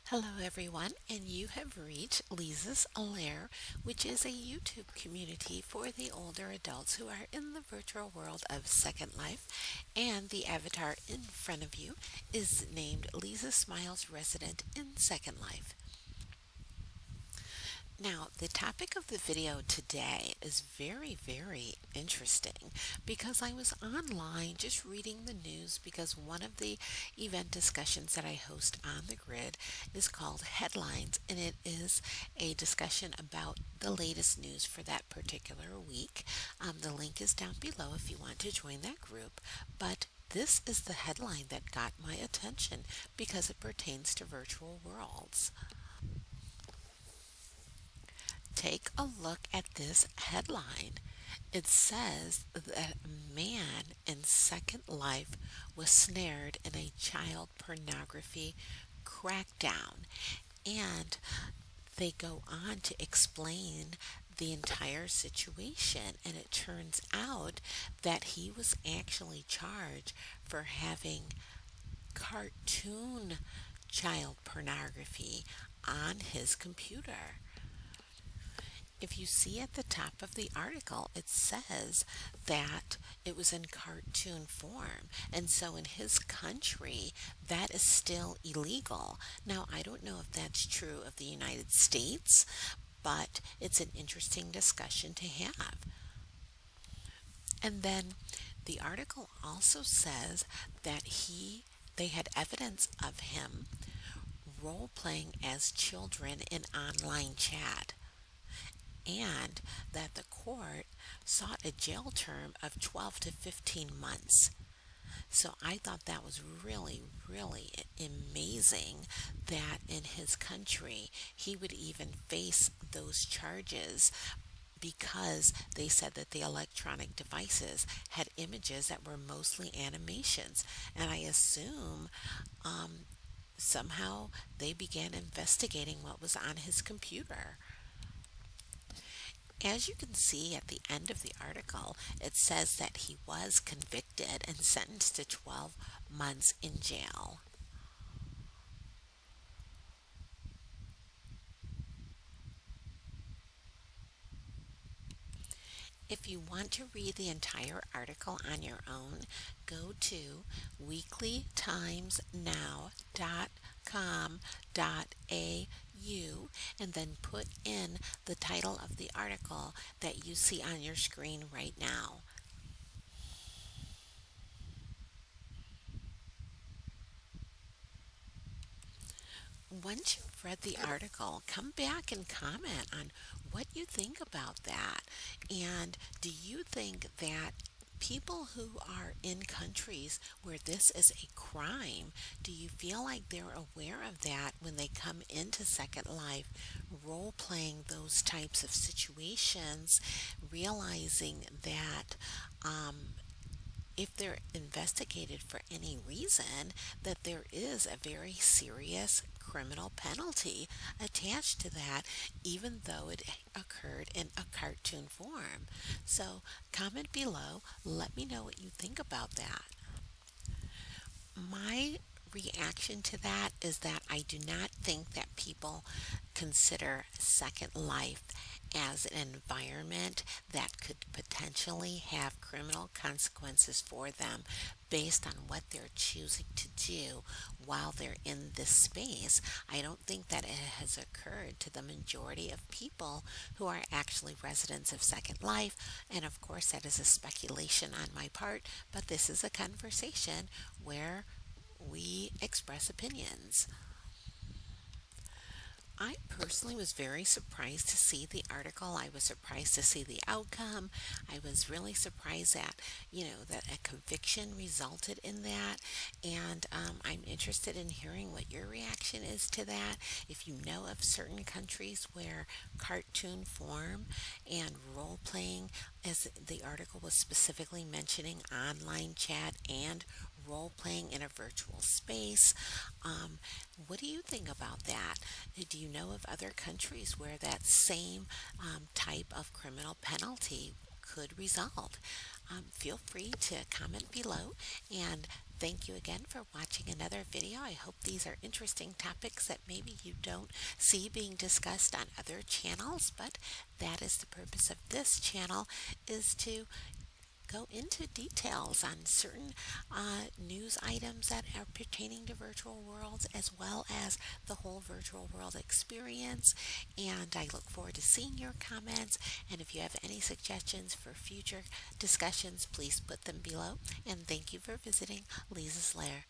Hello, everyone, and you have reached Leezah's Lair, which is a YouTube community for the older adults who are in the virtual world of Second Life. And the avatar in front of you is named Leezah Smiles Resident in Second Life. Now, the topic of the video today is very interesting because I was online just reading the news because one of the event discussions that I host on the grid is called Headlines, and it is a discussion about the latest news for that particular week. The link is down below if you want to join that group, but this is the headline that got my attention because it pertains to virtual worlds. Take a look at this headline. It says that a man in Second Life was snared in a child pornography crackdown. And they go on to explain the entire situation. And it turns out that he was actually charged for having cartoon child pornography on his computer. If you see at the top of the article, it says that it was in cartoon form. And so in his country, that is still illegal. Now, I don't know if that's true of the United States, but it's an interesting discussion to have. And then the article also says that they had evidence of him role playing as children in online chat, and that the court sought a jail term of 12 to 15 months. So I thought that was really amazing that in his country he would even face those charges because they said that the electronic devices had images that were mostly animations. And I assume somehow they began investigating what was on his computer. As you can see at the end of the article, it says that he was convicted and sentenced to 12 months in jail. If you want to read the entire article on your own, go to weeklytimesnow.com.au and then put in the title of the article that you see on your screen right now. Once you've read the article, come back and comment on what you think about that. And do you think that people who are in countries where this is a crime, do you feel like they're aware of that when they come into Second Life, role playing those types of situations, realizing that if they're investigated for any reason, that there is a very serious criminal penalty attached to that, even though it occurred in a cartoon form? So, comment below, let me know what you think about that. My reaction to that is that I do not think that people consider Second Life as an environment that could potentially have criminal consequences for them based on what they're choosing to do while they're in this space. I don't think that it has occurred to the majority of people who are actually residents of Second Life. And of course, that is a speculation on my part, but this is a conversation where we express opinions. I personally was very surprised to see the article. I was surprised to see the outcome. I was really surprised that a conviction resulted in that. And I'm interested in hearing what your reaction is to that. If you know of certain countries where cartoon form and role playing, as the article was specifically mentioning online chat and role playing in a virtual space. What do you think about that? Do you know of other countries where that same type of criminal penalty could result? Feel free to comment below and Thank you again for watching another video. I hope these are interesting topics that maybe you don't see being discussed on other channels, but that is the purpose of this channel, is to go into details on certain news items that are pertaining to virtual worlds, as well as the whole virtual world experience. And I look forward to seeing your comments. And if you have any suggestions for future discussions, please put them below. And thank you for visiting Leezah's Lair.